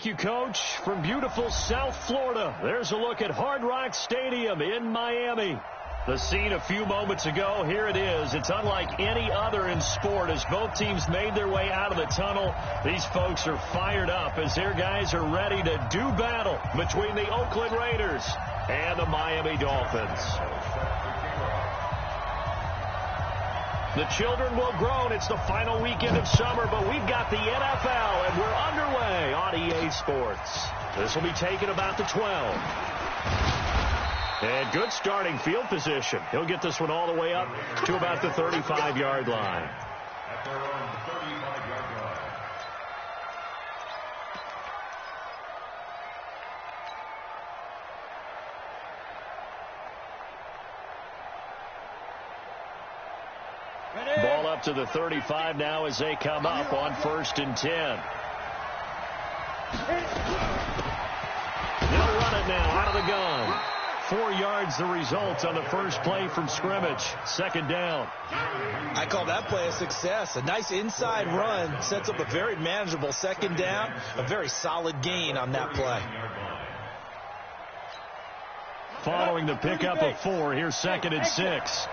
Thank you, Coach. From beautiful South Florida, there's a look at Hard Rock Stadium in Miami. The scene a few moments ago, here it is. It's unlike any other in sport as both teams made their way out of the tunnel. These folks are fired up as their guys are ready to do battle between the Oakland Raiders and the Miami Dolphins. The children will groan. It's the final weekend of summer, but we've got the NFL, and we're underway on EA Sports. This will be taken about the 12. And good starting field position. He'll get this one all the way up to about the 35-yard line. At their own 35-yard line. Ball up to the 35 now as they come up on 1st and 10. They'll run it now out of the gun. 4 yards the result on the first play from scrimmage. 2nd down. I call that play a success. A nice inside run sets up a very manageable 2nd down. A very solid gain on that play. Following the pickup of 4, here's 2nd and 6.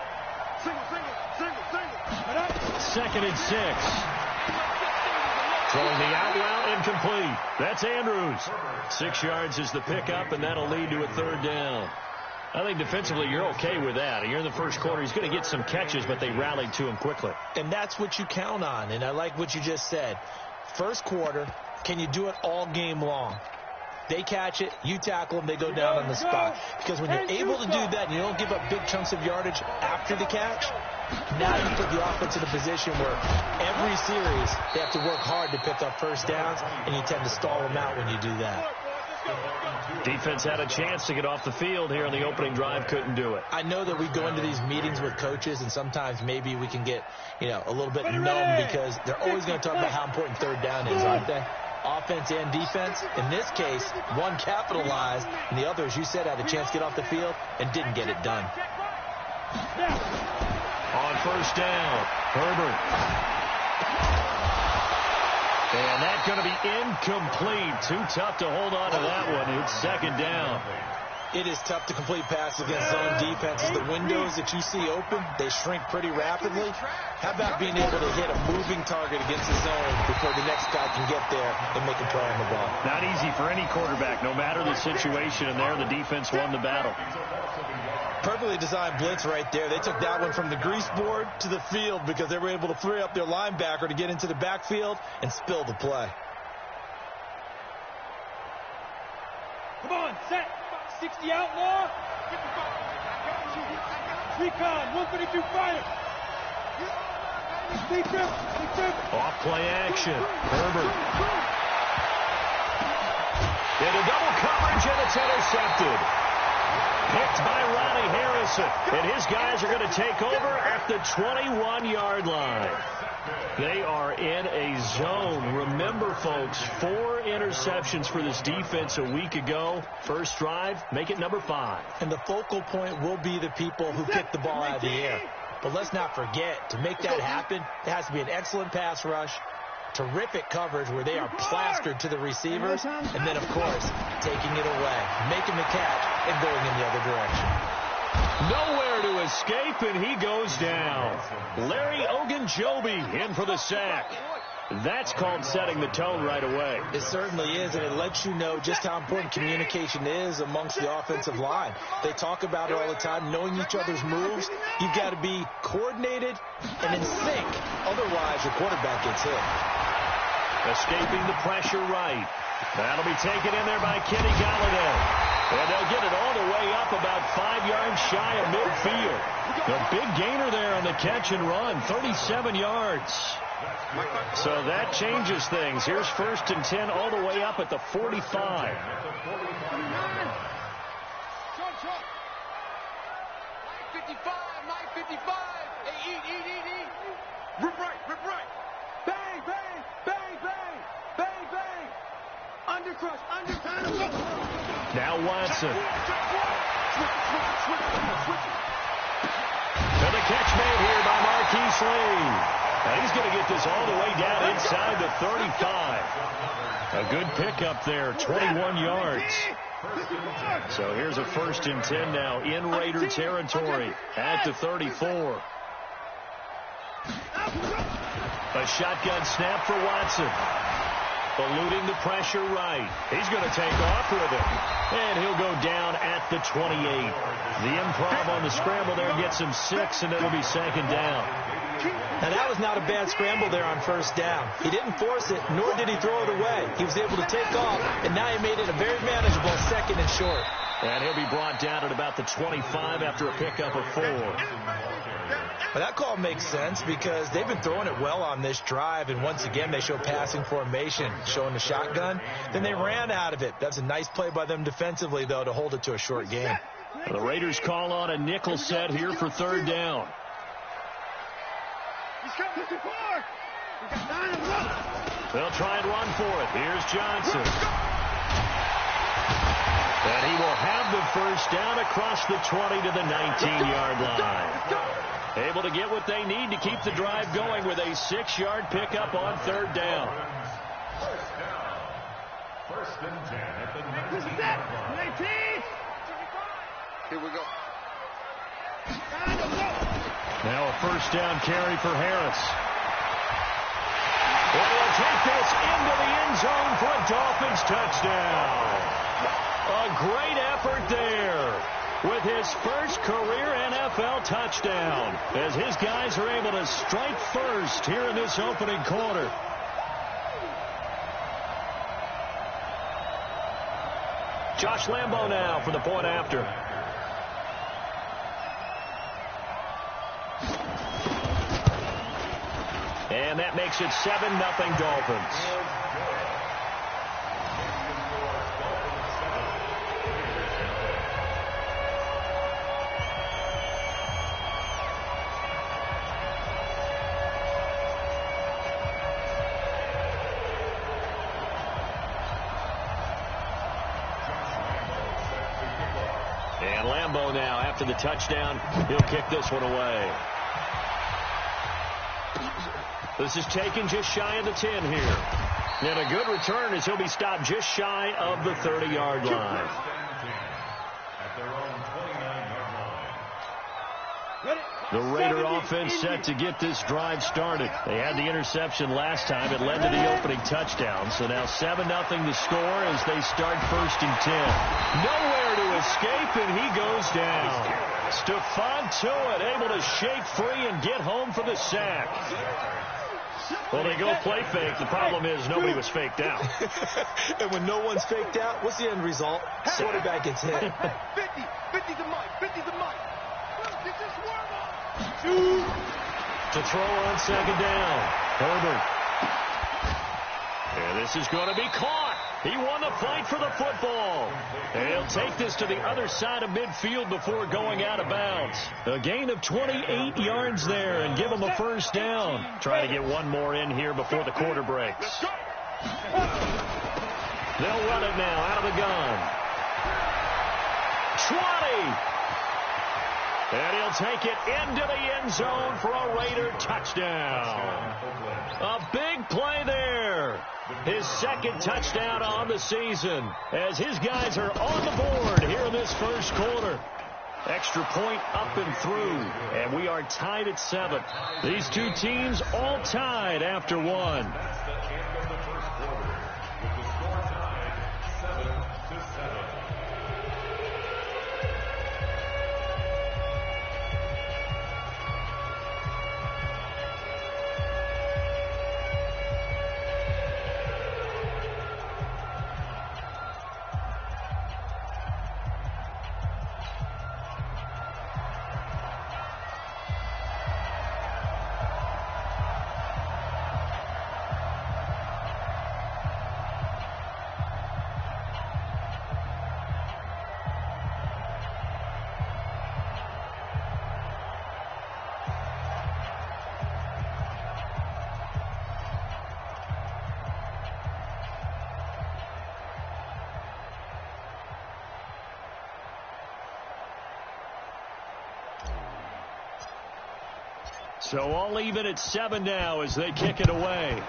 2nd and 6. Throwing the out route incomplete. That's Andrews. 6 yards is the pickup, and that'll lead to a 3rd down. I think defensively you're okay with that. You're in the first quarter. He's going to get some catches, but they rallied to him quickly. And that's what you count on, and I like what you just said. First quarter, can you do it all game long? They catch it, you tackle them, they go down on the spot. Because when you're able to do that and you don't give up big chunks of yardage after the catch, now you put the offense in a position where every series they have to work hard to pick up first downs, and you tend to stall them out when you do that. Defense had a chance to get off the field here in the opening drive, couldn't do it. I know that we go into these meetings with coaches, and sometimes maybe we can get, a little bit numb because they're always going to talk about how important 3rd down is, aren't they? Offense and defense. In this case, one capitalized, and the other, as you said, had a chance to get off the field and didn't get it done. On 1st down, Herbert. And that's going to be incomplete. Too tough to hold on to that one. It's 2nd down. It is tough to complete passes against zone defenses. The windows that you see open, they shrink pretty rapidly. How about being able to hit a moving target against the zone before the next guy can get there and make a play on the ball? Not easy for any quarterback, no matter the situation, and there the defense won the battle. Perfectly designed blitz right there. They took that one from the grease board to the field because they were able to free up their linebacker to get into the backfield and spill the play. Come on, set. 60 outlaw. Recon, 152 fighter. Off play action. Herbert. Into double coverage, and it's intercepted. Picked by Ronnie Harrison. And his guys are going to take over at the 21-yard line. They are in a zone. Remember, folks, 4 interceptions for this defense a week ago. First drive, make it number 5. And the focal point will be the people who kick the ball out of the air. But let's not forget, to make that happen, there has to be an excellent pass rush, terrific coverage where they are plastered to the receivers, and then, of course, taking it away, making the catch, and going in the other direction. Nowhere to escape, and he goes down. Larry Ogunjobi in for the sack. That's called setting the tone right away. It certainly is, and it lets you know just how important communication is amongst the offensive line. They talk about it all the time, knowing each other's moves. You've got to be coordinated and in sync. Otherwise, your quarterback gets hit. Escaping the pressure right. That'll be taken in there by Kenny Galladay. And they'll get it all the way up about 5 yards shy of midfield. The big gainer there on the catch and run, 37 yards. So that changes things. Here's 1st and 10 all the way up at the 45. 955. Hey, eat. Rip right. Bang, bang, bang, bang, bang, bang. Undercrush, Now Watson. And the catch made here by Marquise Lee. And he's going to get this all the way down inside the 35. A good pickup there, 21 yards. So here's a 1st and 10 now in Raider territory at the 34. A shotgun snap for Watson. Eluding the pressure right. He's going to take off with it. And he'll go down at the 28. The improv on the scramble there gets him 6, and it'll be 2nd down. Now, that was not a bad scramble there on 1st down. He didn't force it, nor did he throw it away. He was able to take off, and now he made it a very manageable 2nd and short. And he'll be brought down at about the 25 after a pickup of 4. Well, that call makes sense because they've been throwing it well on this drive, and once again they show passing formation, showing the shotgun. Then they ran out of it. That's a nice play by them defensively, though, to hold it to a short game. The Raiders call on a nickel set here for 3rd down. They'll try and run for it. Here's Johnson. And he will have the 1st down across the 20 to the 19-yard line. Able to get what they need to keep the drive going with a 6-yard pickup on 3rd down. 1st and 10 at the 19-yard line. Here we go. Now a 1st down carry for Harris. Well, he'll take this into the end zone for a Dolphins touchdown. A great effort there with his 1st career NFL touchdown as his guys are able to strike first here in this opening quarter. Josh Lambo now for the point after. And that makes it 7-0 Dolphins. And Lambo now, after the touchdown, he'll kick this one away. This is taken just shy of the 10 here. And a good return as he'll be stopped just shy of the 30-yard line. At their own 29-yard line. The Raider offense set to get this drive started. They had the interception last time. It led to the opening touchdown. So now 7-0 the score as they start 1st and 10. Nowhere to escape, and he goes down. Stephon Tuitt able to shake free and get home for the sack. Well, they go play fake. The problem is nobody was faked out. And when no one's faked out, what's the end result? Quarterback gets hit. 50 the mic. 50 the mic. To throw on 2nd down. Herbert. And this is going to be caught. He won the fight for the football. And he'll take this to the other side of midfield before going out of bounds. A gain of 28 yards there and give him a 1st down. Try to get one more in here before the quarter breaks. They'll run it now out of the gun. 20. And he'll take it into the end zone for a Raider touchdown. A big play there. His 2nd touchdown on the season as his guys are on the board here in this 1st quarter. Extra point up and through, and we are tied at 7. These two teams all tied after 1. That's the end of the 1st quarter with the score tied 7-7. So all even at 7 now as they kick it away.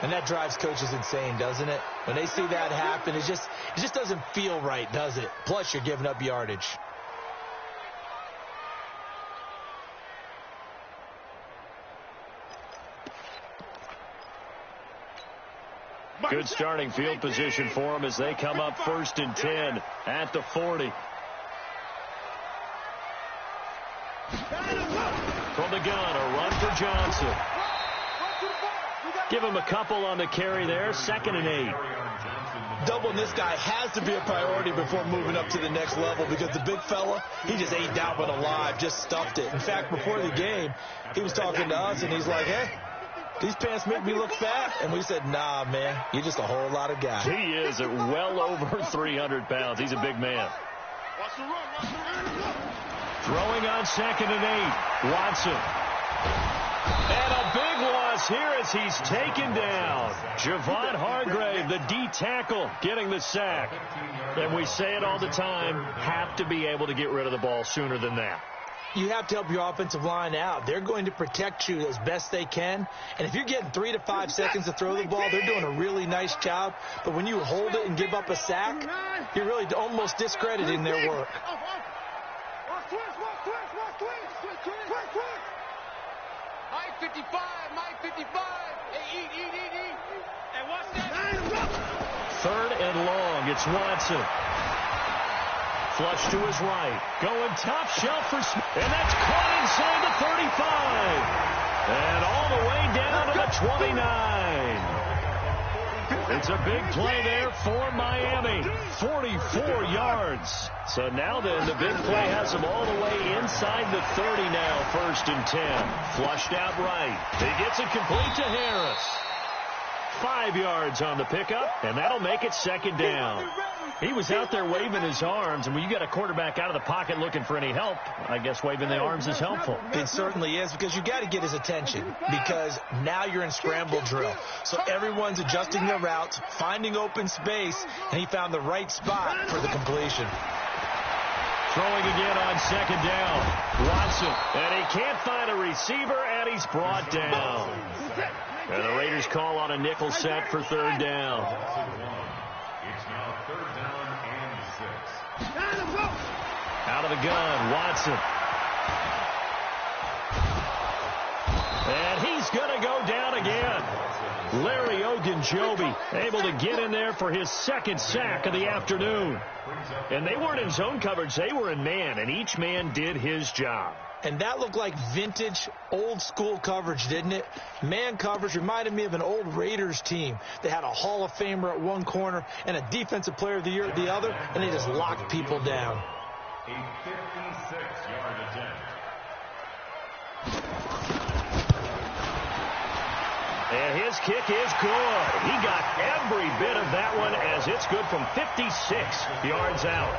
And that drives coaches insane, doesn't it? When they see that happen, it just doesn't feel right, does it? Plus, you're giving up yardage. Good starting field position for them as they come up 1st and 10 at the 40. From the gun, a run for Johnson. Give him a couple on the carry there. 2nd and 8. Doubling this guy has to be a priority before moving up to the next level because the big fella, he just ate that one alive, just stuffed it. In fact, before the game, he was talking to us, and he's like, hey, these pants make me look fat. And we said, nah, man, you're just a whole lot of guy. He is at well over 300 pounds. He's a big man. Throwing on 2nd and 8. Watson. And a big loss here as he's taken down. Javon Hargrave, the D tackle, getting the sack. And we say it all the time, have to be able to get rid of the ball sooner than that. You have to help your offensive line out. They're going to protect you as best they can. And if you're getting 3 to 5 seconds to throw the ball, they're doing a really nice job. But when you hold it and give up a sack, you're really almost discrediting their work. Mike 55, Mike 55. Hey, eat. Hey, watch that. 3rd and long. It's Watson. Flush to his right. Going top shelf for Smith. And that's caught inside the 35. And all the way down to the 29. It's a big play there for Miami. 44 yards. So now then, the big play has them all the way inside the 30 now. 1st and 10. Flushed out right. He gets it complete to Harris. 5 yards on the pickup, and that'll make it 2nd down. He was out there waving his arms, and when you got a quarterback out of the pocket looking for any help, I guess waving the arms is helpful. It certainly is, because you got to get his attention, because now you're in scramble drill. So everyone's adjusting their routes, finding open space, and he found the right spot for the completion. Throwing again on 2nd down. Watson, and he can't find a receiver, and he's brought down. And the Raiders call on a nickel set for 3rd down. It's now 3rd down and 6. Out of the gun, Watson. And he's going to go down again. Larry Ogunjobi able to get in there for his 2nd sack of the afternoon. And they weren't in zone coverage. They were in man, and each man did his job. And that looked like vintage, old-school coverage, didn't it? Man coverage reminded me of an old Raiders team. They had a Hall of Famer at one corner and a Defensive Player of the Year at the other, and they just locked people down. A 56-yard attempt. And his kick is good. He got every bit of that one as it's good from 56 yards out.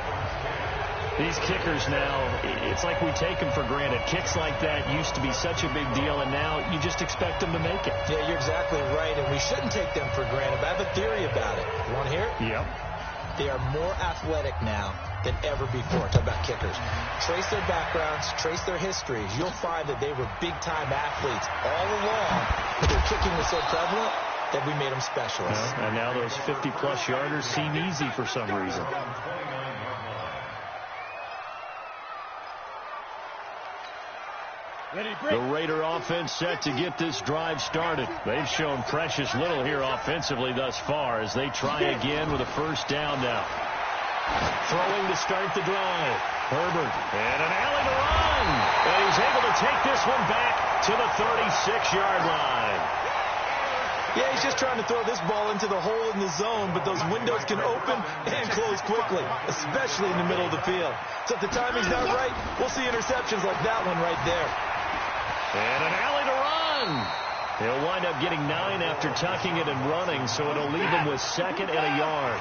These kickers now, it's like we take them for granted. Kicks like that used to be such a big deal, and now you just expect them to make it. Yeah, you're exactly right, and we shouldn't take them for granted. But I have a theory about it. You want to hear it? Yep. They are more athletic now than ever before. Talk about kickers. Trace their backgrounds, trace their histories. You'll find that they were big-time athletes all along, but their kicking was so prevalent that we made them specialists. And now those 50-plus yarders seem easy for some reason. The Raider offense set to get this drive started. They've shown precious little here offensively thus far as they try again with a 1st down now. Throwing to start the drive. Herbert, and an alley to run. And he's able to take this one back to the 36-yard line. Yeah, he's just trying to throw this ball into the hole in the zone, but those windows can open and close quickly, especially in the middle of the field. So if the timing's not right, we'll see interceptions like that one right there. And an alley to run. He'll wind up getting 9 after tucking it and running, so it'll leave him with 2nd and a yard.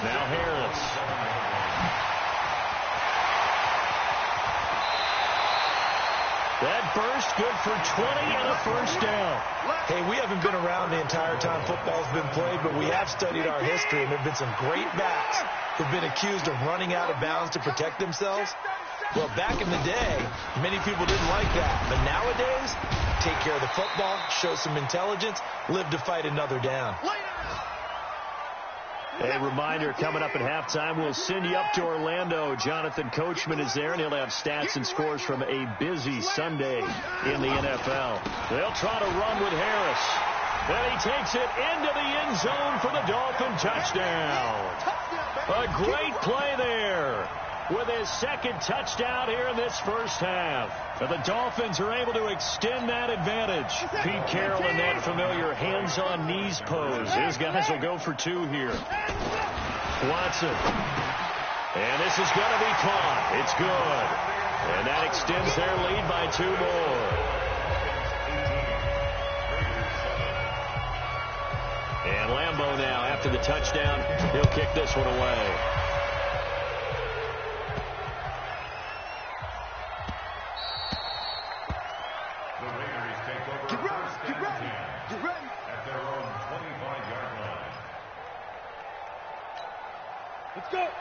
Now Harris. That first, good for 20 and a first down. Hey, we haven't been around the entire time football's been played, but we have studied our history, and there have been some great backs who've been accused of running out of bounds to protect themselves. Well, back in the day, many people didn't like that. But nowadays, take care of the football, show some intelligence, live to fight another down. A reminder, coming up at halftime, we'll send you up to Orlando. Jonathan Coachman is there, and he'll have stats and scores from a busy Sunday in the NFL. They'll try to run with Harris. And he takes it into the end zone for the Dolphin touchdown. A great play there with his second touchdown here in this first half. And the Dolphins are able to extend that advantage. Pete Carroll in that familiar hands-on-knees pose. His guys will go for two here. Watson. And this is going to be caught. It's good. And that extends their lead by 2 more. And Lambeau now, after the touchdown, he'll kick this one away.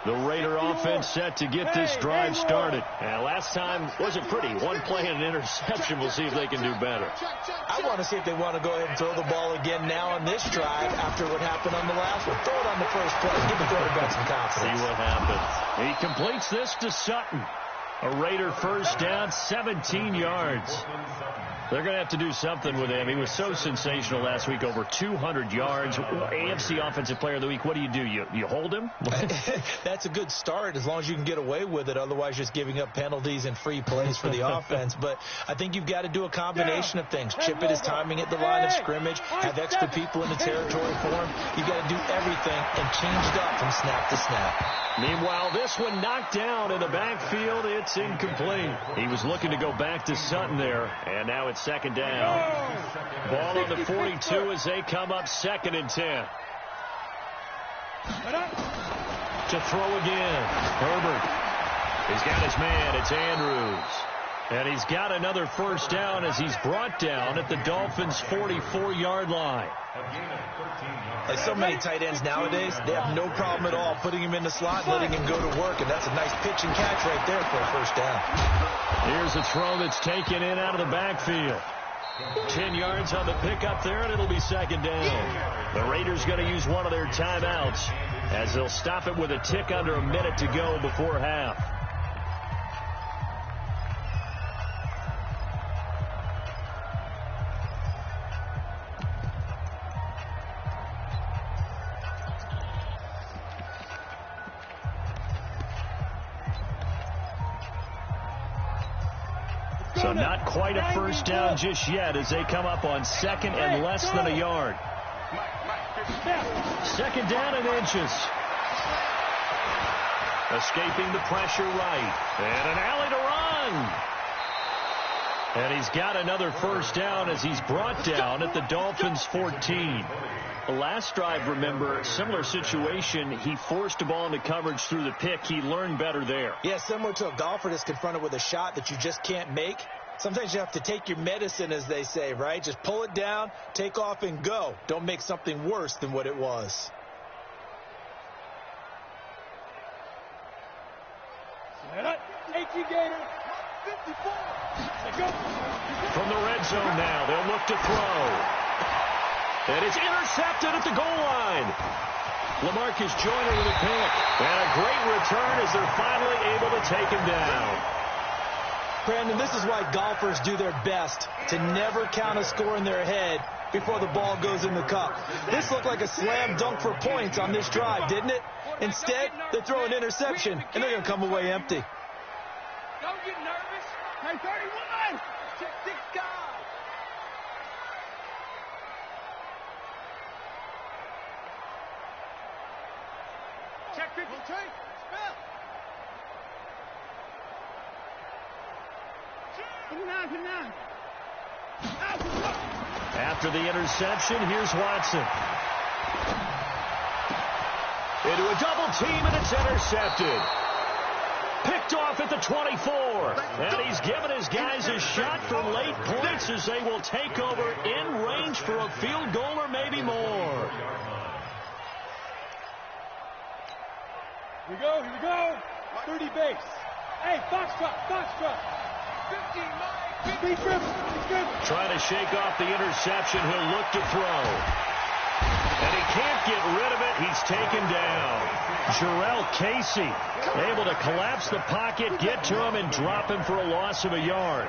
The Raider offense set to get this drive started. And last time wasn't pretty. One play and an interception. We'll see if they can do better. I want to see if they want to go ahead and throw the ball again now on this drive after what happened on the last one. Throw it on the first play. Give the quarterback some confidence. See what happens. He completes this to Sutton. A Raider first down, 17 yards. They're going to have to do something with him. He was so sensational last week, over 200 yards. AFC Offensive Player of the Week, what do? You hold him? That's a good start as long as you can get away with it. Otherwise, just giving up penalties and free plays for the offense. But I think you've got to do a combination of things. Chip at his timing at the line of scrimmage, have extra people in the territory for him. You've got to do everything and change it up from snap to snap. Meanwhile, this one knocked down in the backfield. It's incomplete. He was looking to go back to Sutton there, and now it's second down. Ball on the 42 as they come up 2nd and 10. To throw again. Herbert. He's got his man. It's Andrews. And he's got another first down as he's brought down at the Dolphins' 44-yard line. Like so many tight ends nowadays, they have no problem at all putting him in the slot and letting him go to work. And that's a nice pitch and catch right there for a first down. Here's a throw that's taken in out of the backfield. 10 yards on the pickup there, and it'll be second down. The Raiders going to use one of their timeouts as they'll stop it with a tick under a minute to go before half. So not quite a first down just yet as they come up on 2nd and less than a yard. 2nd down and inches. Escaping the pressure right. And an alley to run. And he's got another first down as he's brought down at the Dolphins' 14. The last drive, remember, similar situation. He forced a ball into coverage through the pick. He learned better there. Yeah, similar to a golfer that's confronted with a shot that you just can't make. Sometimes you have to take your medicine, as they say, right? Just pull it down, take off, and go. Don't make something worse than what it was. From the red zone now, they'll look to throw. And it's intercepted at the goal line. LaMarcus Joyner with a pick. And a great return as they're finally able to take him down. Brandon, this is why golfers do their best to never count a score in their head before the ball goes in the cup. This looked like a slam dunk for points on this drive, didn't it? Instead, they throw an interception, and they're going to come away empty. Don't get nervous. Hey, 31. Check 6 guys. Check 52. Spell. 59. After the interception, here's Watson. Into a double team, and it's intercepted. Picked picked off at the 24. And he's given his guys a shot for late points as they will take over in range for a field goal or maybe more. Here we go. 30 base. Hey, foxtrot. 15, Trying to shake off the interception. He'll look to throw. And he can't get rid of it. He's taken down. Jarrell Casey able to collapse the pocket, get to him, and drop him for a loss of a yard.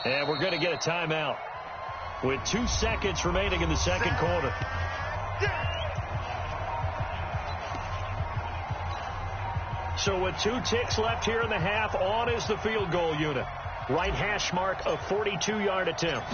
And we're going to get a timeout with 2 seconds remaining in the second quarter. So with 2 ticks left here in the half, on is the field goal unit. Right hash mark, a 42-yard attempt.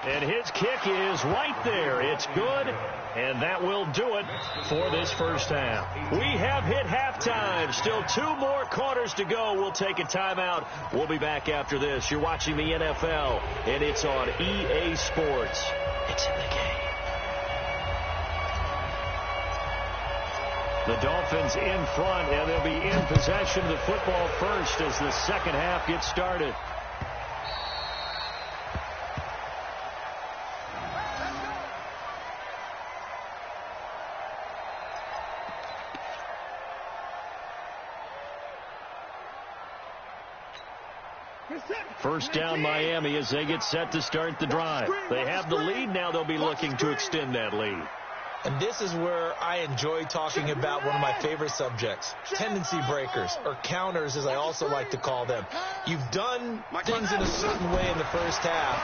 And his kick is right there. It's good, and that will do it for this first half. We have hit halftime. Still 2 more quarters to go. We'll take a timeout. We'll be back after this. You're watching the NFL, and it's on EA Sports. It's in the game. The Dolphins in front, and they'll be in possession of the football first as the second half gets started. First down Miami as they get set to start the drive. They have the lead. Now they'll be looking to extend that lead. And this is where I enjoy talking about one of my favorite subjects, tendency breakers, or counters as I also like to call them. You've done things in a certain way in the first half,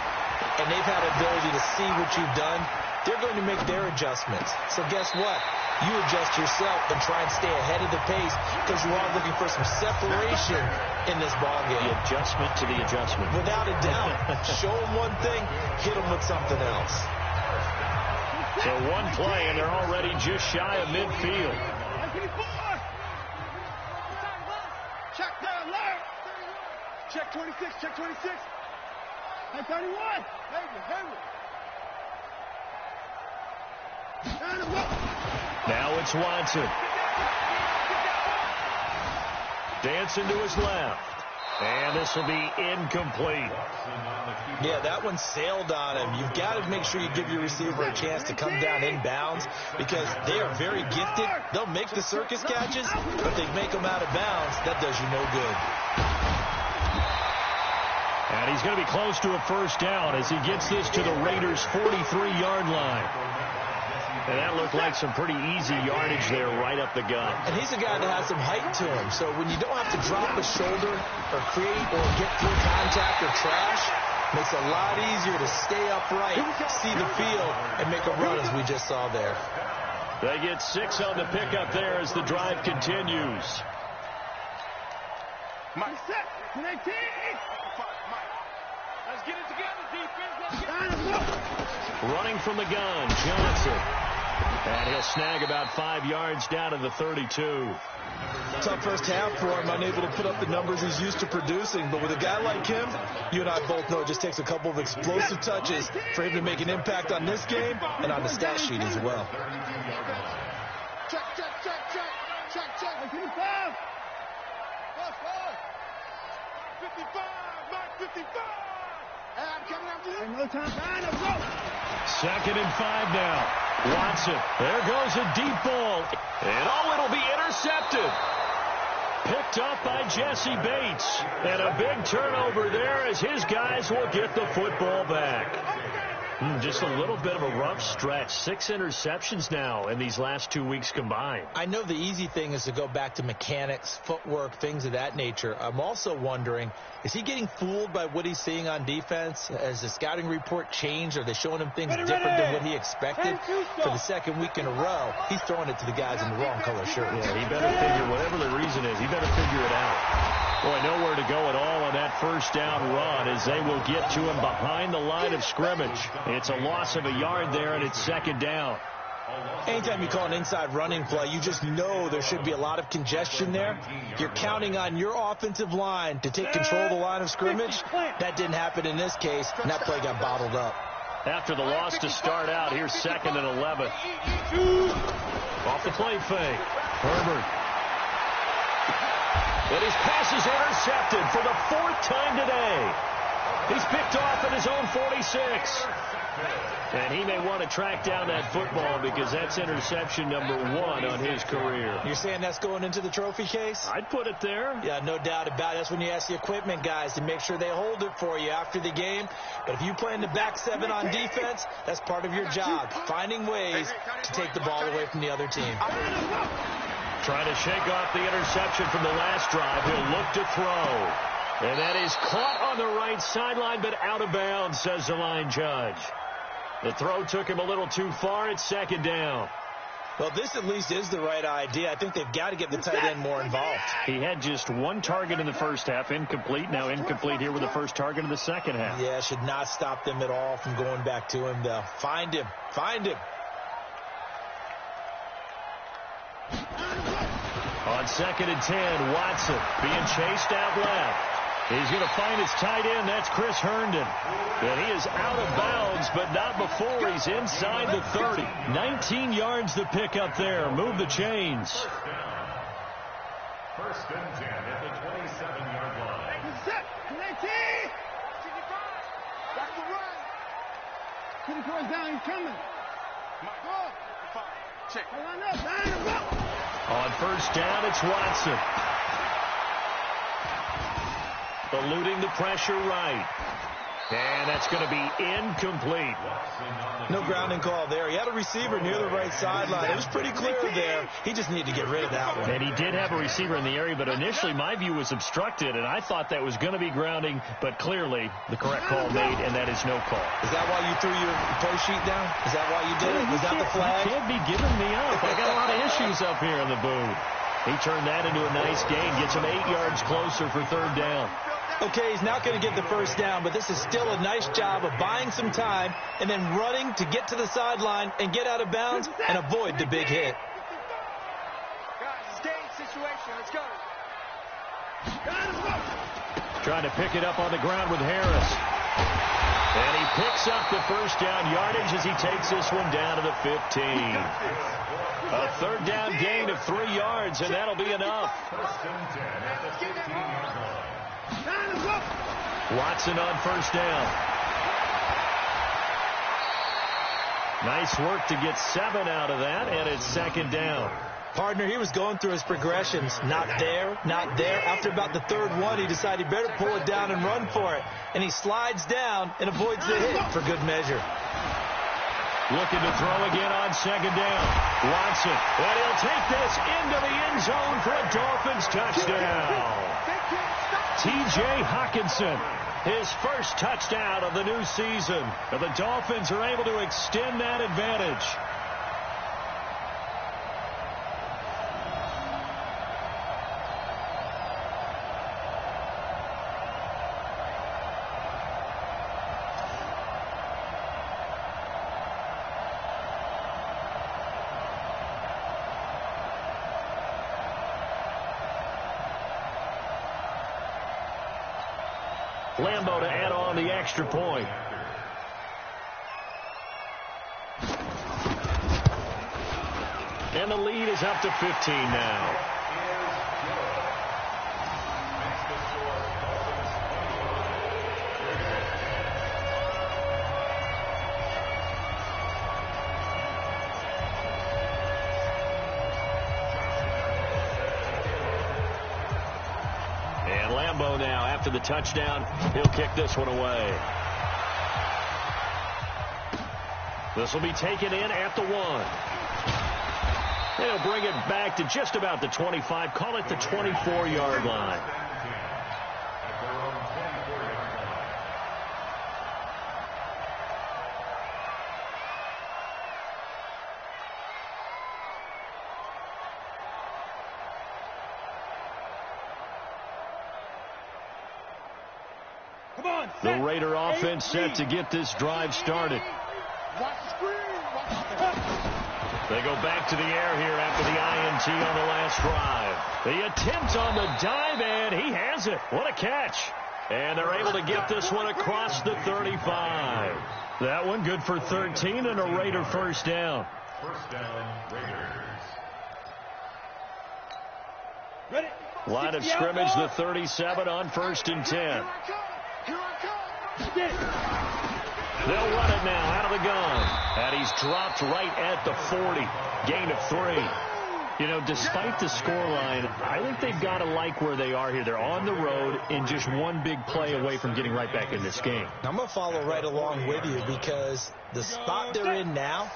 and they've had ability to see what you've done. They're going to make their adjustments. So guess what? You adjust yourself and try and stay ahead of the pace because you are looking for some separation in this ballgame. The adjustment to the adjustment. Without a doubt. Show them one thing, hit them with something else. So one play, and they're already just shy of midfield. Check down, alert. Check 26, check 26. Hey, 31. Now it's Watson. Dancing to his left. And this will be incomplete. Yeah, that one sailed on him. You've got to make sure you give your receiver a chance to come down inbounds because they are very gifted. They'll make the circus catches, but they make them out of bounds. That does you no good. And he's going to be close to a first down as he gets this to the Raiders' 43-yard line. And that looked like some pretty easy yardage there right up the gut. And he's a guy that has some height to him. So when you don't have to drop a shoulder or create or get through contact or trash, makes it a lot easier to stay upright, see the field, and make a run as we just saw there. They get 6 on the pickup there as the drive continues. Mike, set. 19. Let's get it together, defense. Let's get it. Running from the gun, Johnson. And he'll snag about 5 yards down to the 32. Tough first half for him, unable to put up the numbers he's used to producing. But with a guy like him, you and I both know it just takes a couple of explosive touches for him to make an impact on this game and on the stat sheet as well. Check. 55. 55. Mike, 55. I'm coming after you. No time. Second and 5 now. Watson. There goes a deep ball. And it'll be intercepted. Picked up by Jesse Bates. And a big turnover there as his guys will get the football back. Just a little bit of a rough stretch. 6 interceptions now in these last 2 weeks combined. I know the easy thing is to go back to mechanics, footwork, things of that nature. I'm also wondering, is he getting fooled by what he's seeing on defense? Has the scouting report changed? Are they showing him things different than what he expected? For the second week in a row, he's throwing it to the guys in the wrong color shirt. Yeah, he better figure, whatever the reason is, he better figure it out. Boy, nowhere to go at all on that first down run as they will get to him behind the line of scrimmage. It's a loss of a yard there, and it's second down. Anytime you call an inside running play, you just know there should be a lot of congestion there. You're counting on your offensive line to take control of the line of scrimmage. That didn't happen in this case, and that play got bottled up. After the loss to start out, here's 2nd and 11. Off the play fake. Herbert. And his pass is intercepted for the 4th time today. He's picked off at his own 46. And he may want to track down that football because that's interception number 1 on his career. You're saying that's going into the trophy case? I'd put it there. Yeah, no doubt about it. That's when you ask the equipment guys to make sure they hold it for you after the game. But if you play in the back 7 on defense, that's part of your job, finding ways to take the ball away from the other team. Trying to shake off the interception from the last drive. He'll look to throw. And that is caught on the right sideline, but out of bounds, says the line judge. The throw took him a little too far. It's 2nd down. Well, this at least is the right idea. I think they've got to get the tight end more involved. He had just 1 target in the first half, incomplete. Now incomplete here with the first target in the second half. Yeah, should not stop them at all from going back to him, though. Find him. Find him. On 2nd and 10, Watson being chased out left. He's going to find his tight end. That's Chris Herndon. And he is out of bounds, but not before he's inside the 30. 19 yards to pick up there. Move the chains. 1st and 10 at the 27-yard line. Set. 19. Back to right. 24 down. He's coming. Go. Check. Line up. Line him up. On 1st down, it's Watson. Eluding the pressure right. And that's going to be incomplete. No grounding call there. He had a receiver near the right sideline. It was pretty clear there. He just needed to get rid of that one. And he did have a receiver in the area, but initially my view was obstructed, and I thought that was going to be grounding, but clearly the correct call made, and that is no call. Is that why you threw your play sheet down? Is that why you did it? Was that the flag? You can't be giving me up. I got a lot of issues up here in the booth. He turned that into a nice gain, gets him 8 yards closer for 3rd down. Okay, he's not going to get the 1st down, but this is still a nice job of buying some time and then running to get to the sideline and get out of bounds and avoid the big hit. Guys, game situation. Let's go. Trying to pick it up on the ground with Harris. And he picks up the 1st down yardage as he takes this one down to the 15. A 3rd down gain of 3 yards, and that'll be enough. 1st and 10 at the 15-yard line. Watson on 1st down. Nice work to get 7 out of that, and it's 2nd down. Partner, he was going through his progressions. Not there, not there. After about the 3rd one, he decided he better pull it down and run for it. And he slides down and avoids the hit for good measure. Looking to throw again on 2nd down. Watson, and he'll take this into the end zone for a Dolphins touchdown. T.J. Hockenson, his 1st touchdown of the new season. And the Dolphins are able to extend that advantage. Lambo to add on the extra point. And the lead is up to 15 now. And Lambo now, after the touchdown, he'll kick this one away. This will be taken in at the 1. They'll bring it back to just about the 25. Call it the 24-yard line. The Raider offense set to get this drive started. They go back to the air here after the INT on the last drive. The attempt on the dive, and he has it. What a catch. And they're able to get this one across the 35. That one good for 13 and a Raider first down. First down, Raiders. Ready? Line of scrimmage, the 37 on 1st and 10. Here I come. They'll run it now out of the gun. And he's dropped right at the 40. Gain of 3. You know, despite the scoreline, I think they've got to like where they are here. They're on the road and just one big play away from getting right back in this game. I'm going to follow right along with you because the spot they're in now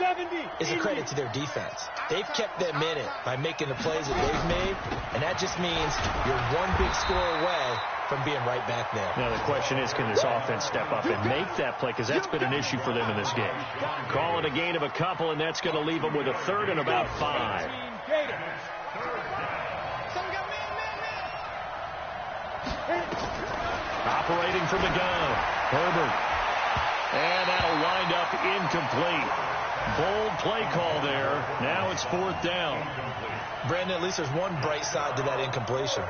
is a credit to their defense. They've kept them in it by making the plays that they've made, and that just means you're one big score away from being right back there. Now, the question is, can this offense step up and make that play? Because that's been an issue for them in this game. Call it a gain of a couple, and that's going to leave them with a 3rd and about 5. Operating from the gun, Herbert. And that'll wind up incomplete. Bold play call there. Now it's 4th down. Brandon, at least there's one bright side to that incompletion.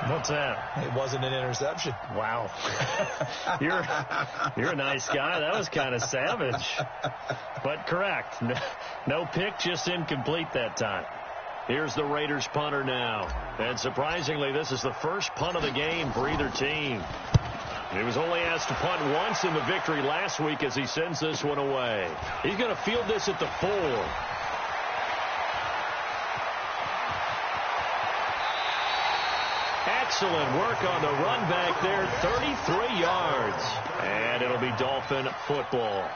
What's that? It wasn't an interception. Wow. You're a nice guy. That was kind of savage. But correct. No pick, just incomplete that time. Here's the Raiders punter now. And surprisingly, this is the first punt of the game for either team. He was only asked to punt once in the victory last week as he sends this one away. He's going to field this at the 4. Excellent work on the run back there, 33 yards. And it'll be Dolphin football.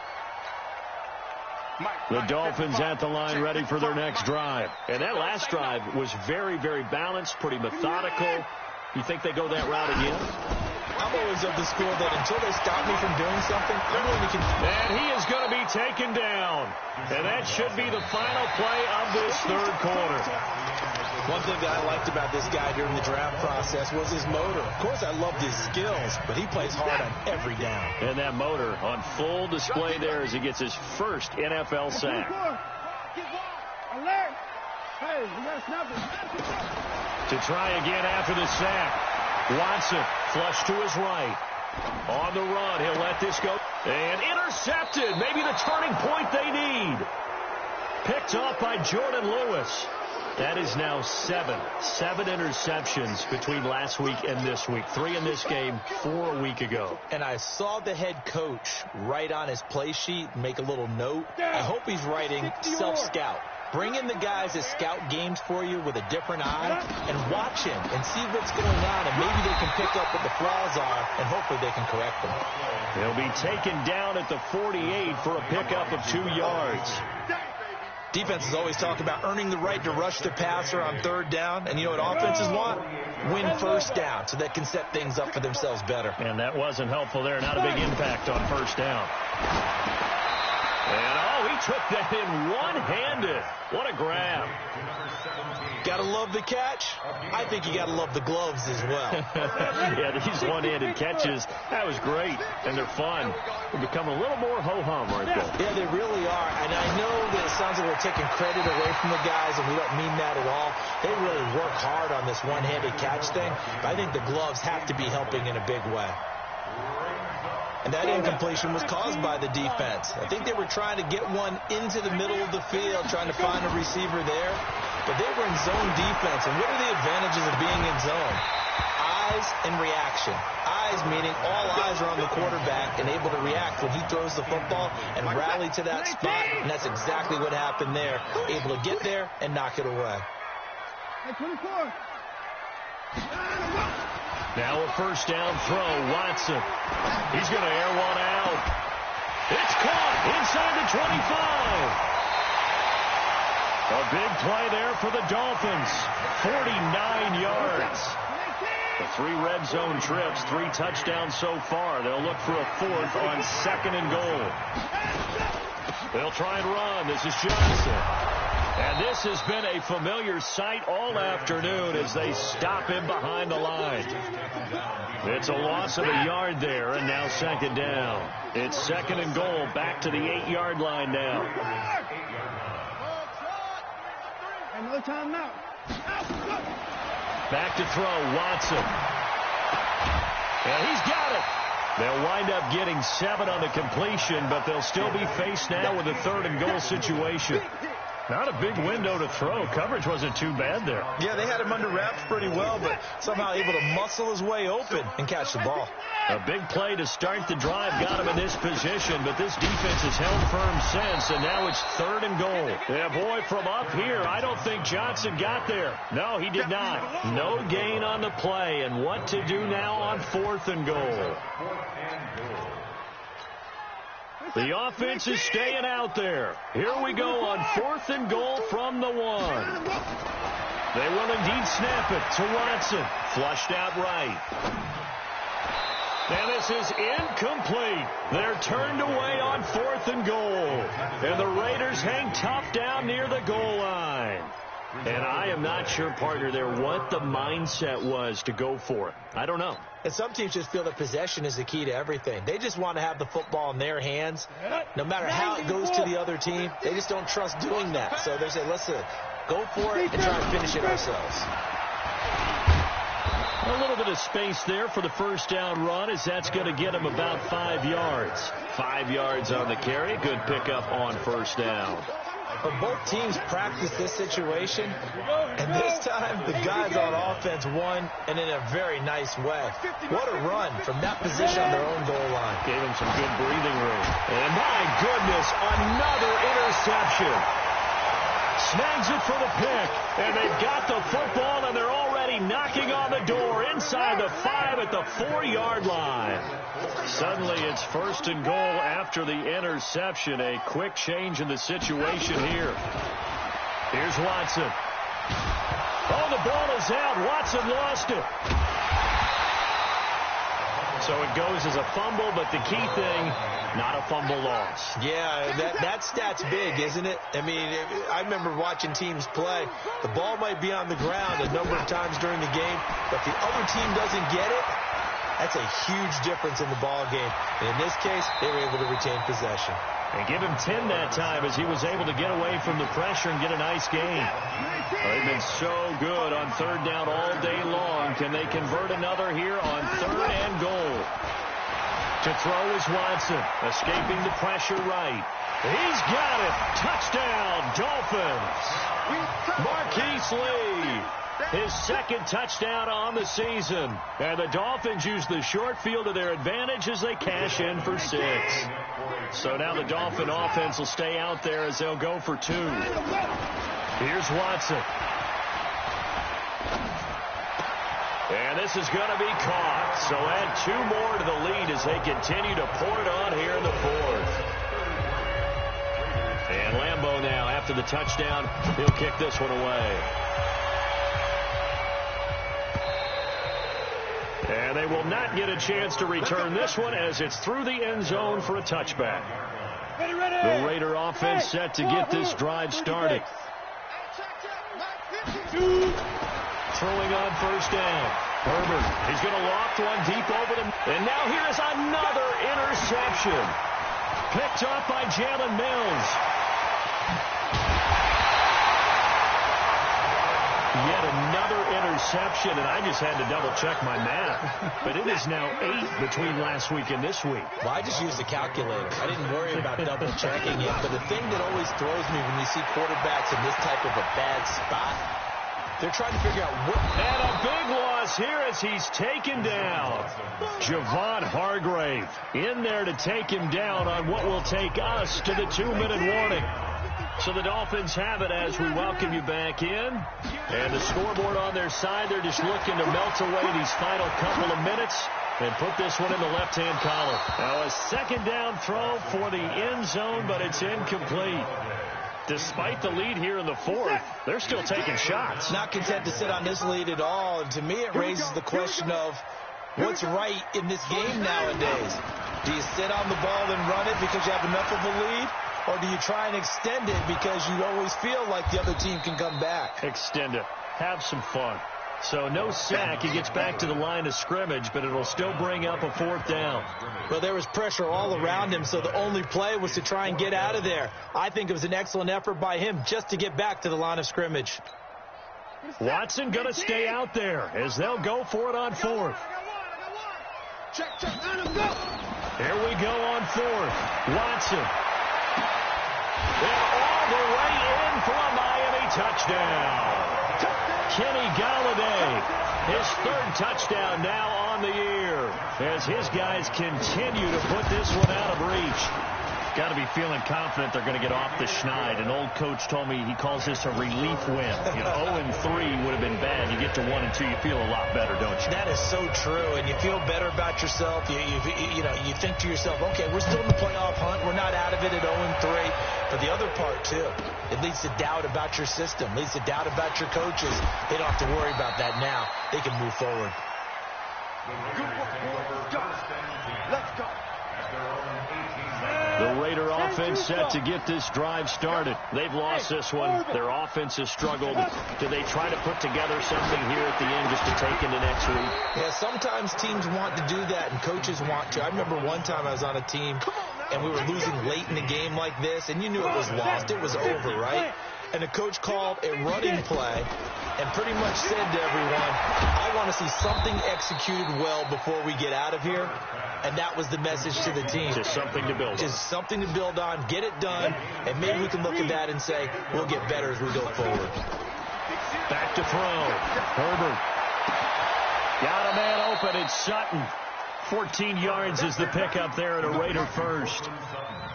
The Dolphins at the line ready for their next drive. And that last drive was very, very balanced, pretty methodical. You think they go that route again? I'm always of the school that until they stop me from doing something, I'm going to continue. And he is going to be taken down. And that should be the final play of this 3rd quarter. One thing that I liked about this guy during the draft process was his motor. Of course, I loved his skills, but he plays hard on every down. And that motor on full display there as he gets his first NFL sack. Alert! Hey, you got to snap it. To try again after the sack. Watson flush to his right. On the run, he'll let this go. And intercepted. Maybe the turning point they need. Picked off by Jordan Lewis. That is now 7 interceptions between last week and this week. 3 in this game, 4 a week ago. And I saw the head coach write on his play sheet, make a little note. I hope he's writing self-scout. Bring in the guys that scout games for you with a different eye and watch him and see what's going on, and maybe they can pick up what the flaws are, and hopefully they can correct them. They'll be taken down at the 48 for a pickup of 2 yards. Defenses always talk about earning the right to rush the passer on 3rd down, and you know what offenses want? Win 1st down so they can set things up for themselves better. And that wasn't helpful there. Not a big impact on 1st down. And, he took that in one-handed. What a grab. Gotta love the catch. I think you gotta love the gloves as well. Yeah, these one-handed catches, that was great, and they're fun. They become a little more ho-hum right there. Yeah, they really are, and I know that it sounds like we're taking credit away from the guys, and we don't mean that at all. They really work hard on this one-handed catch thing, but I think the gloves have to be helping in a big way. And that incompletion was caused by the defense. I think they were trying to get one into the middle of the field, trying to find a receiver there. But they were in zone defense. And what are the advantages of being in zone? Eyes and reaction. Eyes meaning all eyes are on the quarterback and able to react when he throws the football and rally to that spot. And that's exactly what happened there. Able to get there and knock it away. Hey, 24. Now a 1st down throw, Watson. He's going to air one out. It's caught inside the 25. A big play there for the Dolphins. 49 yards. The 3 red zone trips, 3 touchdowns so far. They'll look for a 4th on 2nd and goal. They'll try and run. This is Johnson. And this has been a familiar sight all afternoon as they stop him behind the line. It's a loss of a yard there, and now 2nd down. It's 2nd and goal, back to the 8-yard line now. And no timeout. Back to throw, Watson. And he's got it. They'll wind up getting 7 on the completion, but they'll still be faced now with a 3rd and goal situation. Not a big window to throw. Coverage wasn't too bad there. Yeah, they had him under wraps pretty well, but somehow able to muscle his way open and catch the ball. A big play to start the drive got him in this position, but this defense has held firm since, and now it's 3rd and goal. Yeah, boy, from up here, I don't think Johnson got there. No, he did not. No gain on the play, and what to do now on 4th and goal. The offense is staying out there. Here we go on 4th and goal from the 1. They will indeed snap it to Watson. Flushed out right. And this is incomplete. They're turned away on 4th and goal. And the Raiders hang tough down near the goal line. And I am not sure, partner, there what the mindset was to go for it. I don't know. And some teams just feel that possession is the key to everything. They just want to have the football in their hands. No matter how it goes to the other team, they just don't trust doing that. So they say, listen, go for it and try to finish it ourselves. A little bit of space there for the first down run, as that's going to get him about 5 yards. 5 yards on the carry. Good pickup on first down. But both teams practiced this situation, and this time the guys on offense won, and in a very nice way. What a run from that position on their own goal line. Gave him some good breathing room. And my goodness, another interception. Snags it for the pick, and they've got the football, and they're already knocking on the door inside the 5 at the 4-yard line. Suddenly it's 1st and goal after the interception. A quick change in the situation here. Here's Watson. Oh, the ball is out. Watson lost it. So it goes as a fumble, but the key thing, not a fumble loss. Yeah, that stat's big, isn't it? I mean, I remember watching teams play. The ball might be on the ground a number of times during the game, but if the other team doesn't get it, that's a huge difference in the ball game. And in this case, they were able to retain possession. And give him 10 that time as he was able to get away from the pressure and get a nice gain. They've been so good on 3rd down all day long. Can they convert another here on 3rd and goal? To throw is Watson, escaping the pressure right. He's got it. Touchdown, Dolphins. Marquise Lee. His 2nd touchdown on the season. And the Dolphins use the short field to their advantage as they cash in for 6. So now the Dolphin offense will stay out there as they'll go for 2. Here's Watson. And this is going to be caught. So add 2 more to the lead as they continue to pour it on here in the 4th. And Lambeau now, after the touchdown, he'll kick this one away. And they will not get a chance to return this one as it's through the end zone for a touchback. The Raider offense set to get this drive started. Throwing on first down. Herbert, he's going to loft one deep over them. And now here is another interception. Picked up by Jalen Mills. Yet another interception, and I just had to double-check my math. But it is now 8 between last week and this week. Well, I just used a calculator. I didn't worry about double-checking it. But the thing that always throws me when you see quarterbacks in this type of a bad spot, they're trying to figure out what... And a big loss here as he's taken down. Javon Hargrave in there to take him down on what will take us to the 2-minute warning. So the Dolphins have it as we welcome you back in. And the scoreboard on their side, they're just looking to melt away these final couple of minutes and put this one in the left-hand column. Now a 2nd down throw for the end zone, but it's incomplete. Despite the lead here in the 4th, they're still taking shots. Not content to sit on this lead at all. And to me, it raises the question of what's right in this game nowadays. Do you sit on the ball and run it because you have enough of a lead? Or do you try and extend it because you always feel like the other team can come back? Extend it. Have some fun. So no sack. He gets back to the line of scrimmage, but it'll still bring up a 4th down. Well, there was pressure all around him, so the only play was to try and get out of there. I think it was an excellent effort by him just to get back to the line of scrimmage. Watson going to stay out there as they'll go for it on 4th. Check. Let him go. Here we go on fourth. Watson. And all the way in for a Miami touchdown. Kenny Golladay, his third touchdown now on the year, as his guys continue to put this one out of reach. Got to be feeling confident they're going to get off the schneid. An old coach told me he calls this a relief win. 0-3 would have been bad. You get to 1-2, you feel a lot better, don't you? That is so true, and you feel better about yourself. You think to yourself, okay, we're still in the playoff hunt. We're not out of it at 0-3. But the other part, too, it leads to doubt about your system, leads to doubt about your coaches. They don't have to worry about that now. They can move forward. Let's go. The Raider offense set to get this drive started. They've lost this one. Their offense has struggled. Do they try to put together something here at the end just to take into next week? Yeah, sometimes teams want to do that and coaches want to. I remember one time I was on a team and we were losing late in the game like this, and you knew it was lost. It was over, right? And the coach called a running play and pretty much said to everyone, I want to see something executed well before we get out of here. And that was the message to the team. Just something to build on. Just something to build on, get it done, and maybe we can look at that and say, we'll get better as we go forward. Back to throw. Herbert. Got a man open. It's Sutton. 14 yards is the pickup there at a Raider first.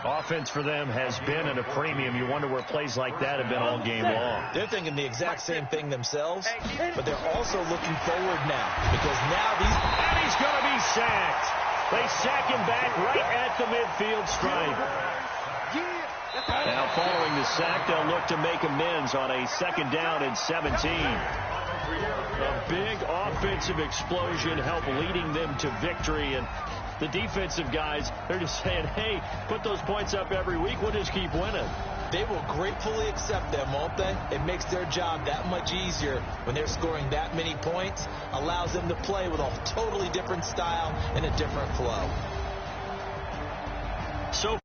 Offense for them has been at a premium. You wonder where plays like that have been all game long. They're thinking the exact same thing themselves, but they're also looking forward now because now these... And he's going to be sacked. They sack him back right at the midfield stripe. Now following the sack, they'll look to make amends on a second down and 17. A big offensive explosion helped leading them to victory, and the defensive guys, they're just saying, hey, put those points up every week, we'll just keep winning. They will gratefully accept them, won't they? It makes their job that much easier when they're scoring that many points, allows them to play with a totally different style and a different flow. So